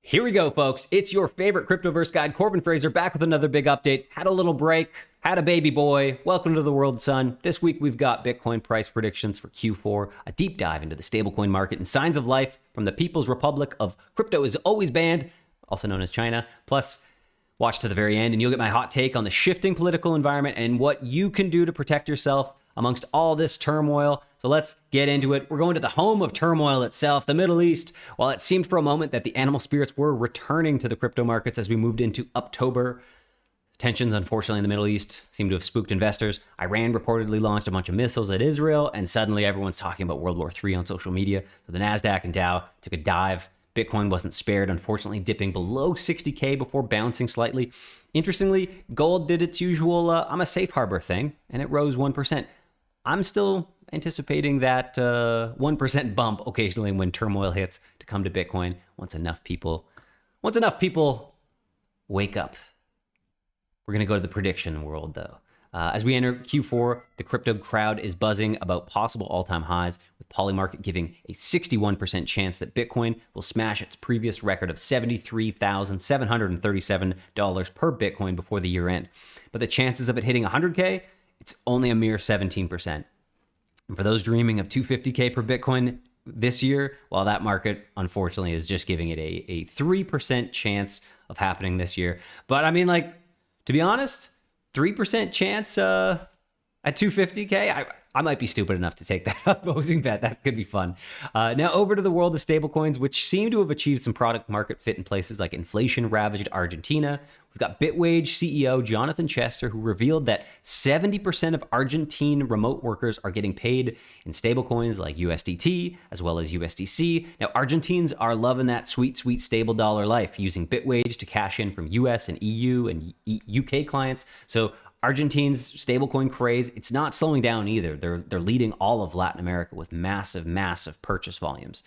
Here we go, folks. It's your favorite cryptoverse guide, Corbin Fraser, back with another big update. Had a little break, had a baby boy. Welcome to the world, son. This week we've got Bitcoin price predictions for Q4, a deep dive into the stablecoin market, and signs of life from the People's Republic of Crypto is Always Banned, also known as China. Plus, watch to the very end and you'll get my hot take on the shifting political environment and what you can do to protect yourself amongst all this turmoil. So let's get into it. We're going to the home of turmoil itself, the Middle East. While it seemed for a moment that the animal spirits were returning to the crypto markets as we moved into October, tensions, unfortunately, in the Middle East seem to have spooked investors. Iran reportedly launched a bunch of missiles at Israel, and suddenly everyone's talking about World War III on social media. So the NASDAQ and Dow took a dive. Bitcoin wasn't spared, unfortunately, dipping below 60K before bouncing slightly. Interestingly, gold did its usual I'm a safe harbor thing, and it rose 1%. I'm still anticipating that 1% bump occasionally when turmoil hits to come to Bitcoin once enough people wake up. We're going to go to the prediction world, though. As we enter Q4, the crypto crowd is buzzing about possible all-time highs, with Polymarket giving a 61% chance that Bitcoin will smash its previous record of $73,737 per Bitcoin before the year end. But the chances of it hitting 100K, it's only a mere 17%. And for those dreaming of 250K per Bitcoin this year, well, that market, unfortunately, is just giving it a 3% chance of happening this year. But I mean, like, to be honest, 3% chance at 250K, I might be stupid enough to take that opposing bet. That could be fun. Now over to the world of stablecoins, which seem to have achieved some product market fit in places like inflation-ravaged Argentina. We've got Bitwage CEO Jonathan Chester, who revealed that 70% of Argentine remote workers are getting paid in stablecoins like USDT as well as USDC. Now, Argentines are loving that sweet, sweet stable dollar life, using Bitwage to cash in from US and EU and UK clients. So Argentines' stablecoin craze, it's not slowing down either. They're leading all of Latin America with massive, massive purchase volumes.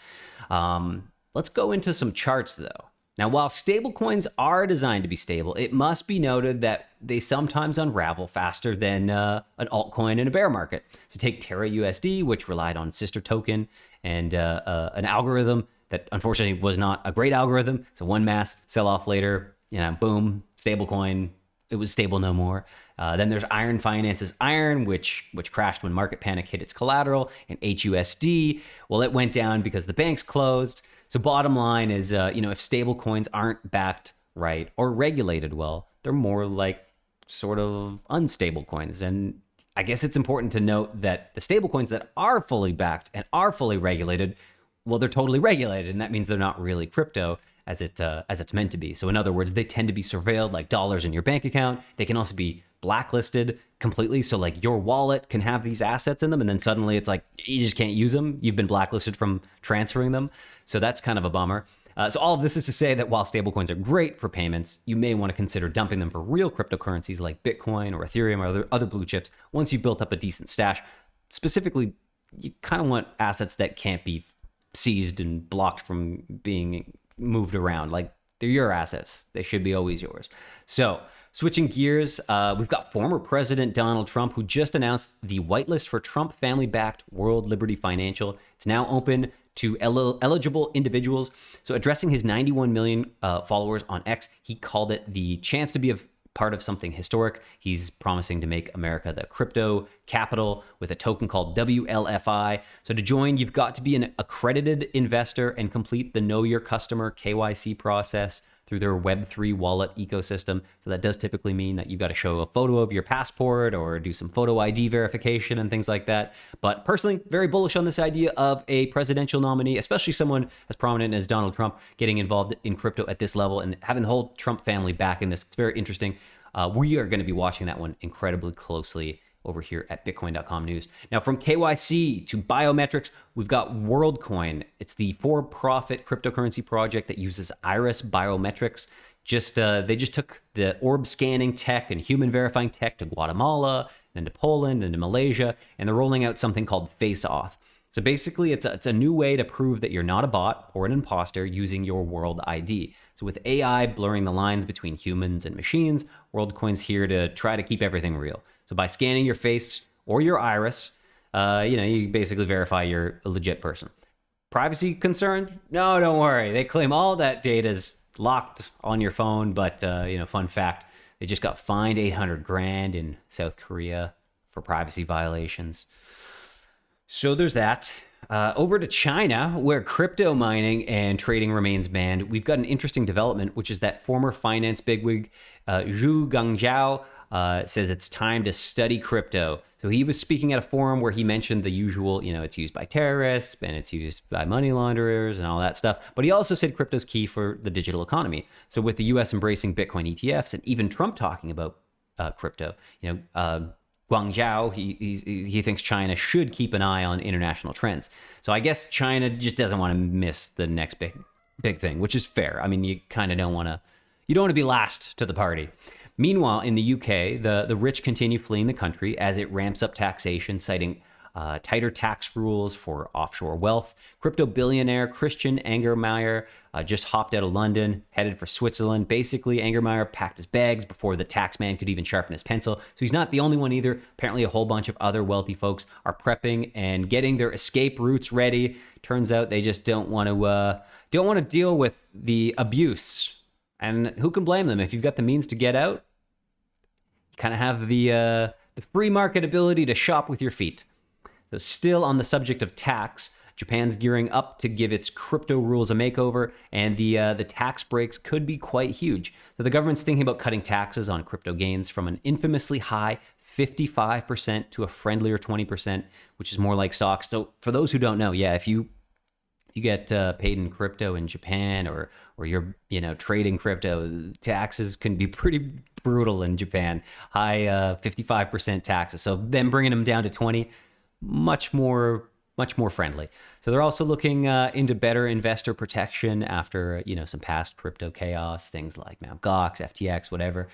Let's go into some charts, though. Now, while stablecoins are designed to be stable, it must be noted that they sometimes unravel faster than an altcoin in a bear market. So take Terra USD, which relied on sister token and an algorithm that unfortunately was not a great algorithm. So one mass sell off later, boom, stablecoin, it was stable no more. Then there's Iron Finance's Iron, which crashed when market panic hit its collateral, and HUSD. Well, it went down because the banks closed. So bottom line is, if stable coins aren't backed right or regulated well, they're more like sort of unstable coins. And I guess it's important to note that the stable coins that are fully backed and are fully regulated, well, they're totally regulated, and that means they're not really crypto as it's meant to be. So in other words, they tend to be surveilled like dollars in your bank account. They can also be blacklisted completely. So like your wallet can have these assets in them, and then suddenly it's like you just can't use them. You've been blacklisted from transferring them. So that's kind of a bummer. So all of this is to say that while stablecoins are great for payments, you may want to consider dumping them for real cryptocurrencies like Bitcoin or Ethereum or other blue chips once you've built up a decent stash. Specifically, you kind of want assets that can't be seized and blocked from being moved around. Like, they're your assets. They should be always yours. So switching gears, we've got former President Donald Trump, who just announced the whitelist for Trump family-backed World Liberty Financial. It's now open to eligible individuals. So addressing his 91 million followers on X, he called it the chance to be a part of something historic. He's promising to make America the crypto capital with a token called WLFI. So to join, you've got to be an accredited investor and complete the Know Your Customer KYC process through their Web3 wallet ecosystem. So that does typically mean that you've got to show a photo of your passport or do some photo ID verification and things like that. But personally, very bullish on this idea of a presidential nominee, especially someone as prominent as Donald Trump getting involved in crypto at this level and having the whole Trump family back in this. It's very interesting. We are going to be watching that one incredibly closely over here at Bitcoin.com news. Now, from KYC to biometrics, we've got Worldcoin. It's the for-profit cryptocurrency project that uses iris biometrics. They just took the orb scanning tech and human verifying tech to Guatemala, then to Poland, and to Malaysia, and they're rolling out something called face-off. So basically, it's a new way to prove that you're not a bot or an imposter using your World ID. So with AI blurring the lines between humans and machines, Worldcoin's here to try to keep everything real. So by scanning your face or your iris, you basically verify you're a legit person. Privacy concerned? No, don't worry. They claim all that data is locked on your phone, but fun fact, they just got fined 800 grand in South Korea for privacy violations. So there's that. Over to China, where crypto mining and trading remains banned, we've got an interesting development, which is that former finance bigwig Zhu Gangzhou says it's time to study crypto. So he was speaking at a forum where he mentioned the usual, it's used by terrorists and it's used by money launderers and all that stuff. But he also said crypto's key for the digital economy. So with the US embracing Bitcoin ETFs and even Trump talking about crypto, Guangzhou, he thinks China should keep an eye on international trends. So I guess China just doesn't want to miss the next big thing, which is fair. I mean, you kind of don't want to be last to the party. Meanwhile, in the UK, the rich continue fleeing the country as it ramps up taxation, citing tighter tax rules for offshore wealth. Crypto billionaire Christian Angermeyer just hopped out of London, headed for Switzerland. Basically, Angermeyer packed his bags before the tax man could even sharpen his pencil. So he's not the only one either. Apparently, a whole bunch of other wealthy folks are prepping and getting their escape routes ready. Turns out they just don't want to deal with the abuse. And who can blame them? If you've got the means to get out, you kind of have the free market ability to shop with your feet. So still on the subject of tax, Japan's gearing up to give its crypto rules a makeover, and the tax breaks could be quite huge. So the government's thinking about cutting taxes on crypto gains from an infamously high 55% to a friendlier 20%, which is more like stocks. So for those who don't know, if you get paid in crypto in Japan or you're trading crypto, taxes can be pretty brutal in Japan. High 55% taxes. So then bringing them down to 20, much more friendly. So they're also looking into better investor protection after some past crypto chaos, things like Mt. Gox, FTX, whatever.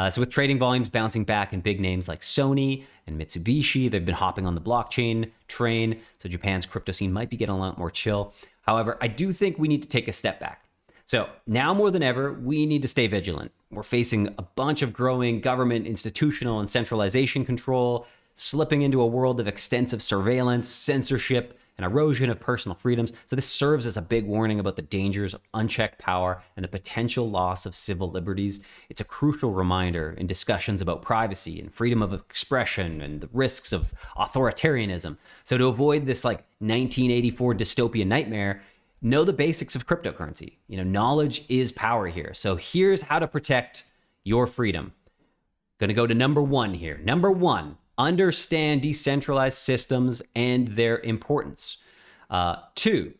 So with trading volumes bouncing back and big names like Sony and Mitsubishi, they've been hopping on the blockchain train. So Japan's crypto scene might be getting a lot more chill. However, I do think we need to take a step back. So now more than ever, we need to stay vigilant. We're facing a bunch of growing government, institutional, and centralization control, slipping into a world of extensive surveillance, censorship, and erosion of personal freedoms. So this serves as a big warning about the dangers of unchecked power and the potential loss of civil liberties. It's a crucial reminder in discussions about privacy and freedom of expression and the risks of authoritarianism. So to avoid this 1984 dystopian nightmare, know the basics of cryptocurrency. Knowledge is power here. So here's how to protect your freedom. Going to go to number one here. Number one, understand decentralized systems and their importance. Two,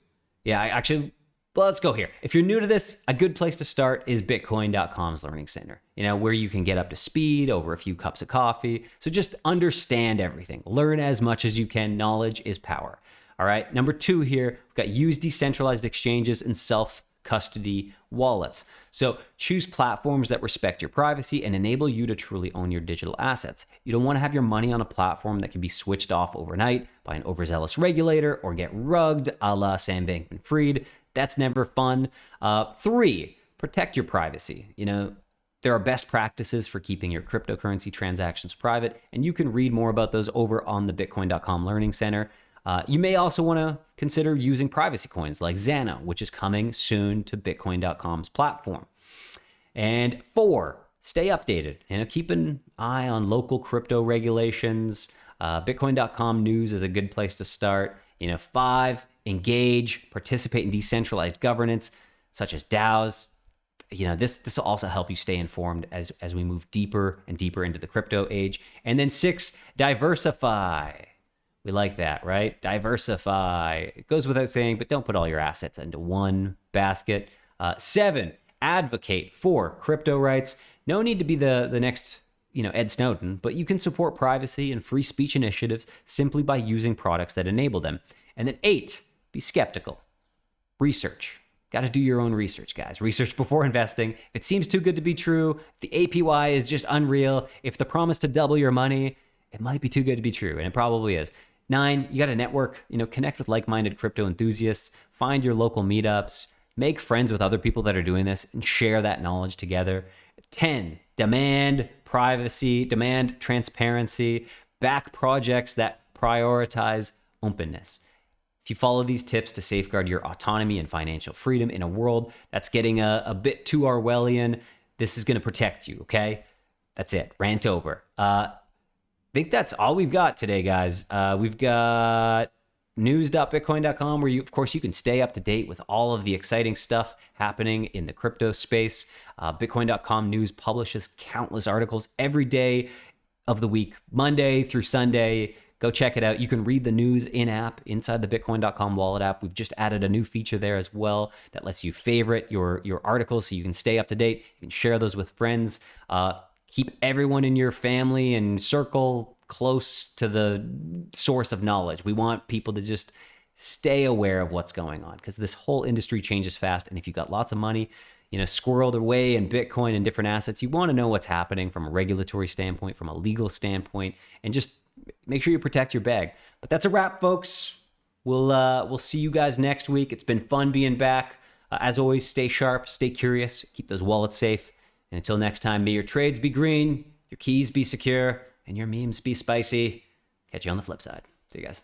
let's go here. If you're new to this, a good place to start is Bitcoin.com's Learning Center, where you can get up to speed over a few cups of coffee. So just understand everything. Learn as much as you can. Knowledge is power. All right. Number two here, we've got use decentralized exchanges and self-custody wallets. So choose platforms that respect your privacy and enable you to truly own your digital assets. You don't want to have your money on a platform that can be switched off overnight by an overzealous regulator or get rugged a la Sam Bankman-Fried. That's never fun. Three, protect your privacy. There are best practices for keeping your cryptocurrency transactions private, and you can read more about those over on the Bitcoin.com Learning Center. You may also want to consider using privacy coins like Xana, which is coming soon to Bitcoin.com's platform. And four, stay updated. Keep an eye on local crypto regulations. Bitcoin.com news is a good place to start. Five, engage, participate in decentralized governance, such as DAOs. This will also help you stay informed as we move deeper and deeper into the crypto age. And then six, diversify. We like that, right? Diversify. It goes without saying, but don't put all your assets into one basket. Seven, advocate for crypto rights. No need to be the next, Ed Snowden, but you can support privacy and free speech initiatives simply by using products that enable them. And then eight, be skeptical. Research. Got to do your own research, guys. Research before investing. If it seems too good to be true, if the APY is just unreal, if the promise to double your money, it might be too good to be true, and it probably is. 9, you got to network, connect with like-minded crypto enthusiasts, find your local meetups, make friends with other people that are doing this, and share that knowledge together. 10, demand privacy, demand transparency, back projects that prioritize openness. If you follow these tips to safeguard your autonomy and financial freedom in a world that's getting a bit too Orwellian, this is going to protect you, okay? That's it. Rant over. I think that's all we've got today, guys. We've got news.bitcoin.com, where of course you can stay up to date with all of the exciting stuff happening in the crypto space. Bitcoin.com news publishes countless articles every day of the week, Monday through Sunday. Go check it out. You can read the news in-app inside the Bitcoin.com wallet app. We've just added a new feature there as well that lets you favorite your articles so you can stay up to date. You can share those with friends. Keep everyone in your family and circle close to the source of knowledge. We want people to just stay aware of what's going on, because this whole industry changes fast. And if you've got lots of money, squirreled away in Bitcoin and different assets, you want to know what's happening from a regulatory standpoint, from a legal standpoint, and just make sure you protect your bag. But that's a wrap, folks. We'll see you guys next week. It's been fun being back. As always, stay sharp, stay curious, keep those wallets safe. And until next time, may your trades be green, your keys be secure, and your memes be spicy. Catch you on the flip side. See you guys.